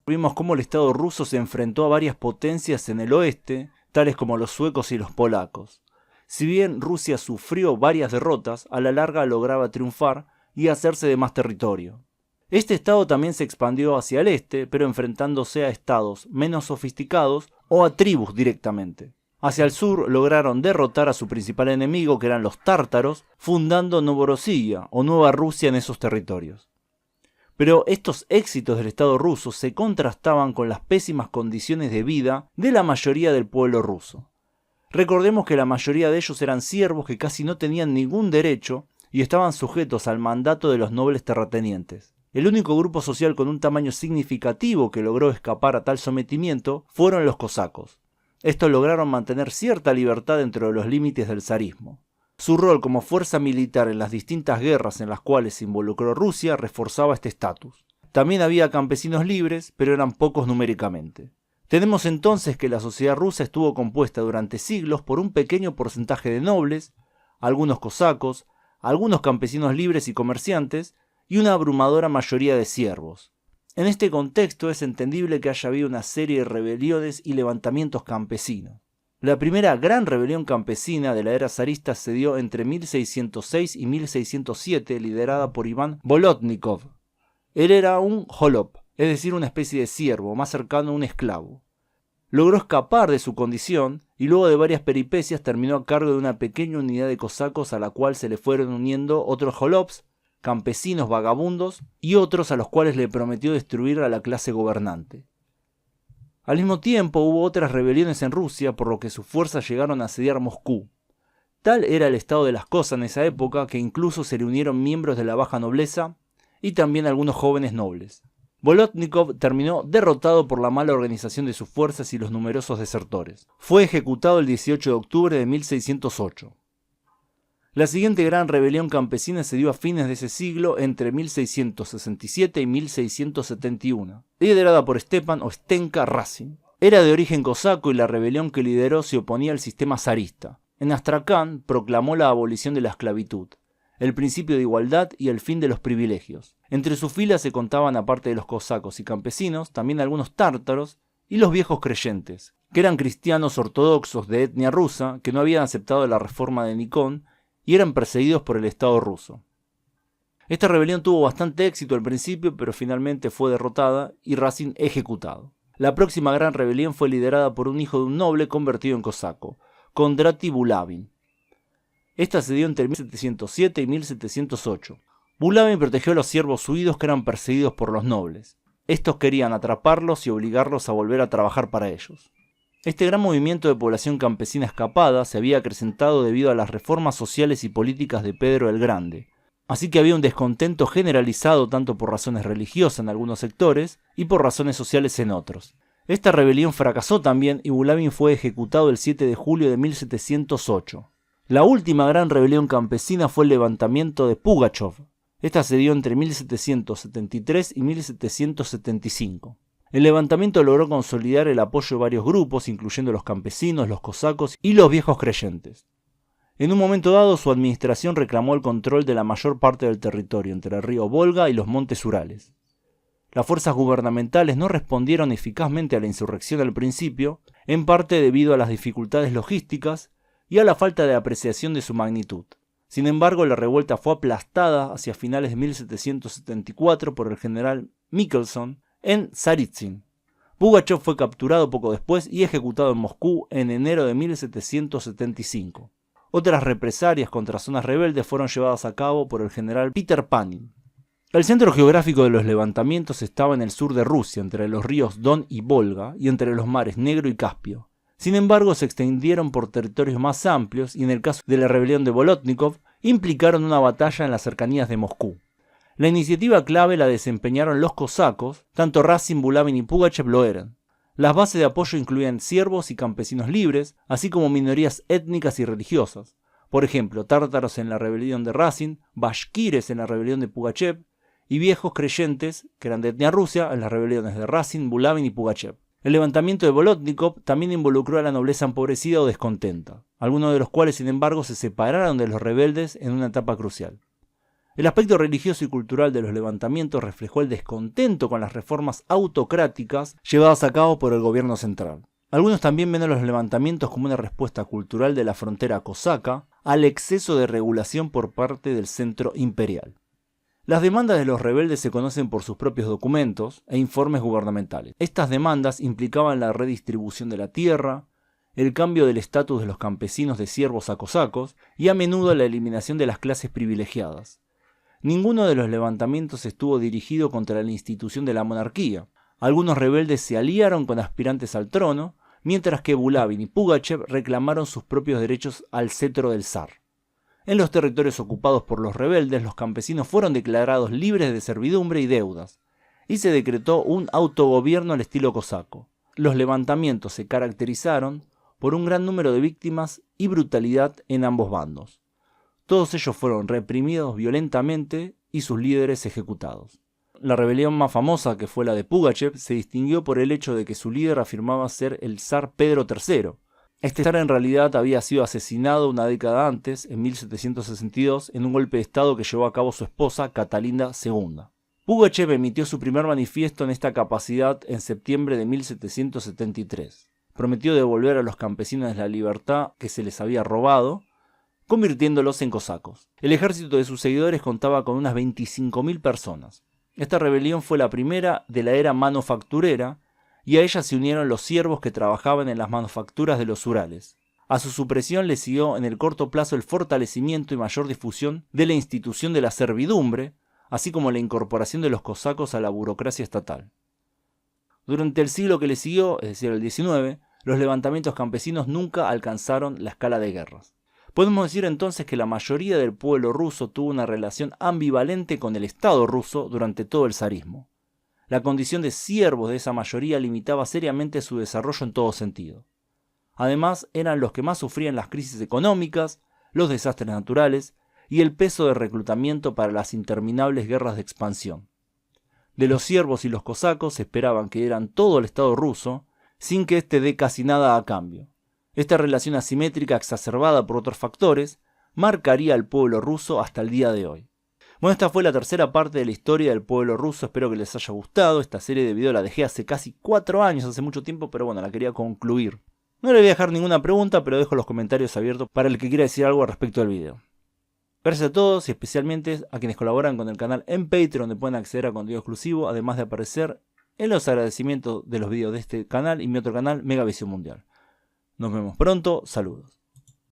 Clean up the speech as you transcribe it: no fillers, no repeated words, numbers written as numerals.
vimos cómo el Estado ruso se enfrentó a varias potencias en el oeste, tales como los suecos y los polacos. Si bien Rusia sufrió varias derrotas, a la larga lograba triunfar y hacerse de más territorio. Este estado también se expandió hacia el este, pero enfrentándose a estados menos sofisticados o a tribus directamente. Hacia el sur lograron derrotar a su principal enemigo, que eran los tártaros, fundando Novorossiya o Nueva Rusia en esos territorios. Pero estos éxitos del Estado ruso se contrastaban con las pésimas condiciones de vida de la mayoría del pueblo ruso. Recordemos que la mayoría de ellos eran siervos que casi no tenían ningún derecho y estaban sujetos al mandato de los nobles terratenientes. El único grupo social con un tamaño significativo que logró escapar a tal sometimiento fueron los cosacos. Estos lograron mantener cierta libertad dentro de los límites del zarismo. Su rol como fuerza militar en las distintas guerras en las cuales se involucró Rusia reforzaba este estatus. También había campesinos libres, pero eran pocos numéricamente. Tenemos entonces que la sociedad rusa estuvo compuesta durante siglos por un pequeño porcentaje de nobles, algunos cosacos, algunos campesinos libres y comerciantes, y una abrumadora mayoría de siervos. En este contexto es entendible que haya habido una serie de rebeliones y levantamientos campesinos. La primera gran rebelión campesina de la era zarista se dio entre 1606 y 1607, liderada por Iván Bolotnikov. Él era un holop, es decir, una especie de siervo, más cercano a un esclavo. Logró escapar de su condición y luego de varias peripecias terminó a cargo de una pequeña unidad de cosacos a la cual se le fueron uniendo otros holops, campesinos vagabundos y otros a los cuales le prometió destruir a la clase gobernante. Al mismo tiempo hubo otras rebeliones en Rusia, por lo que sus fuerzas llegaron a asediar Moscú. Tal era el estado de las cosas en esa época que incluso se le unieron miembros de la baja nobleza y también algunos jóvenes nobles. Bolotnikov terminó derrotado por la mala organización de sus fuerzas y los numerosos desertores. Fue ejecutado el 18 de octubre de 1608. La siguiente gran rebelión campesina se dio a fines de ese siglo entre 1667 y 1671, liderada por Stepan o Stenka Razin. Era de origen cosaco y la rebelión que lideró se oponía al sistema zarista. En Astrakán proclamó la abolición de la esclavitud, el principio de igualdad y el fin de los privilegios. Entre sus filas se contaban, aparte de los cosacos y campesinos, también algunos tártaros y los viejos creyentes, que eran cristianos ortodoxos de etnia rusa que no habían aceptado la reforma de Nikon y eran perseguidos por el Estado ruso. Esta rebelión tuvo bastante éxito al principio, pero finalmente fue derrotada y Razin ejecutado. La próxima gran rebelión fue liderada por un hijo de un noble convertido en cosaco, Kondraty Bulavin. Esta se dio entre 1707 y 1708. Bulavin protegió a los siervos huidos que eran perseguidos por los nobles. Estos querían atraparlos y obligarlos a volver a trabajar para ellos. Este gran movimiento de población campesina escapada se había acrecentado debido a las reformas sociales y políticas de Pedro el Grande, así que había un descontento generalizado tanto por razones religiosas en algunos sectores y por razones sociales en otros. Esta rebelión fracasó también y Bulavin fue ejecutado el 7 de julio de 1708. La última gran rebelión campesina fue el levantamiento de Pugachov. Esta se dio entre 1773 y 1775. El levantamiento logró consolidar el apoyo de varios grupos, incluyendo los campesinos, los cosacos y los viejos creyentes. En un momento dado, su administración reclamó el control de la mayor parte del territorio entre el río Volga y los montes Urales. Las fuerzas gubernamentales no respondieron eficazmente a la insurrección al principio, en parte debido a las dificultades logísticas y a la falta de apreciación de su magnitud. Sin embargo, la revuelta fue aplastada hacia finales de 1774 por el general Michelson en Tsaritsyn. Pugachov fue capturado poco después y ejecutado en Moscú en enero de 1775. Otras represalias contra zonas rebeldes fueron llevadas a cabo por el general Peter Panin. El centro geográfico de los levantamientos estaba en el sur de Rusia, entre los ríos Don y Volga, y entre los mares Negro y Caspio. Sin embargo, se extendieron por territorios más amplios y en el caso de la rebelión de Bolotnikov, implicaron una batalla en las cercanías de Moscú. La iniciativa clave la desempeñaron los cosacos, tanto Razin, Bulavin y Pugachev lo eran. Las bases de apoyo incluían siervos y campesinos libres, así como minorías étnicas y religiosas. Por ejemplo, tártaros en la rebelión de Razin, bashkires en la rebelión de Pugachev, y viejos creyentes, que eran de etnia rusa, en las rebeliones de Razin, Bulavin y Pugachev. El levantamiento de Bolotnikov también involucró a la nobleza empobrecida o descontenta, algunos de los cuales sin embargo se separaron de los rebeldes en una etapa crucial. El aspecto religioso y cultural de los levantamientos reflejó el descontento con las reformas autocráticas llevadas a cabo por el gobierno central. Algunos también ven a los levantamientos como una respuesta cultural de la frontera cosaca al exceso de regulación por parte del centro imperial. Las demandas de los rebeldes se conocen por sus propios documentos e informes gubernamentales. Estas demandas implicaban la redistribución de la tierra, el cambio del estatus de los campesinos de siervos a cosacos y a menudo la eliminación de las clases privilegiadas. Ninguno de los levantamientos estuvo dirigido contra la institución de la monarquía. Algunos rebeldes se aliaron con aspirantes al trono, mientras que Bulavin y Pugachev reclamaron sus propios derechos al cetro del zar. En los territorios ocupados por los rebeldes, los campesinos fueron declarados libres de servidumbre y deudas, y se decretó un autogobierno al estilo cosaco. Los levantamientos se caracterizaron por un gran número de víctimas y brutalidad en ambos bandos. Todos ellos fueron reprimidos violentamente y sus líderes ejecutados. La rebelión más famosa, que fue la de Pugachev, se distinguió por el hecho de que su líder afirmaba ser el zar Pedro III. Este zar en realidad había sido asesinado una década antes, en 1762, en un golpe de estado que llevó a cabo su esposa, Catalina II. Pugachev emitió su primer manifiesto en esta capacidad en septiembre de 1773. Prometió devolver a los campesinos la libertad que se les había robado, convirtiéndolos en cosacos. El ejército de sus seguidores contaba con unas 25.000 personas. Esta rebelión fue la primera de la era manufacturera, y a ella se unieron los siervos que trabajaban en las manufacturas de los Urales. A su supresión le siguió en el corto plazo el fortalecimiento y mayor difusión de la institución de la servidumbre, así como la incorporación de los cosacos a la burocracia estatal. Durante el siglo que le siguió, es decir, el XIX, los levantamientos campesinos nunca alcanzaron la escala de guerras. Podemos decir entonces que la mayoría del pueblo ruso tuvo una relación ambivalente con el Estado ruso durante todo el zarismo. La condición de siervos de esa mayoría limitaba seriamente su desarrollo en todo sentido. Además, eran los que más sufrían las crisis económicas, los desastres naturales y el peso de reclutamiento para las interminables guerras de expansión. De los siervos y los cosacos esperaban que dieran todo el Estado ruso, sin que éste dé casi nada a cambio. Esta relación asimétrica, exacerbada por otros factores, marcaría al pueblo ruso hasta el día de hoy. Bueno, esta fue la tercera parte de la historia del pueblo ruso, espero que les haya gustado. Esta serie de videos la dejé hace casi 4 años, hace mucho tiempo, pero bueno, la quería concluir. No le voy a dejar ninguna pregunta, pero dejo los comentarios abiertos para el que quiera decir algo al respecto del video. Gracias a todos y especialmente a quienes colaboran con el canal en Patreon, donde pueden acceder a contenido exclusivo, además de aparecer en los agradecimientos de los videos de este canal y mi otro canal, Megavisión Mundial. Nos vemos pronto, saludos.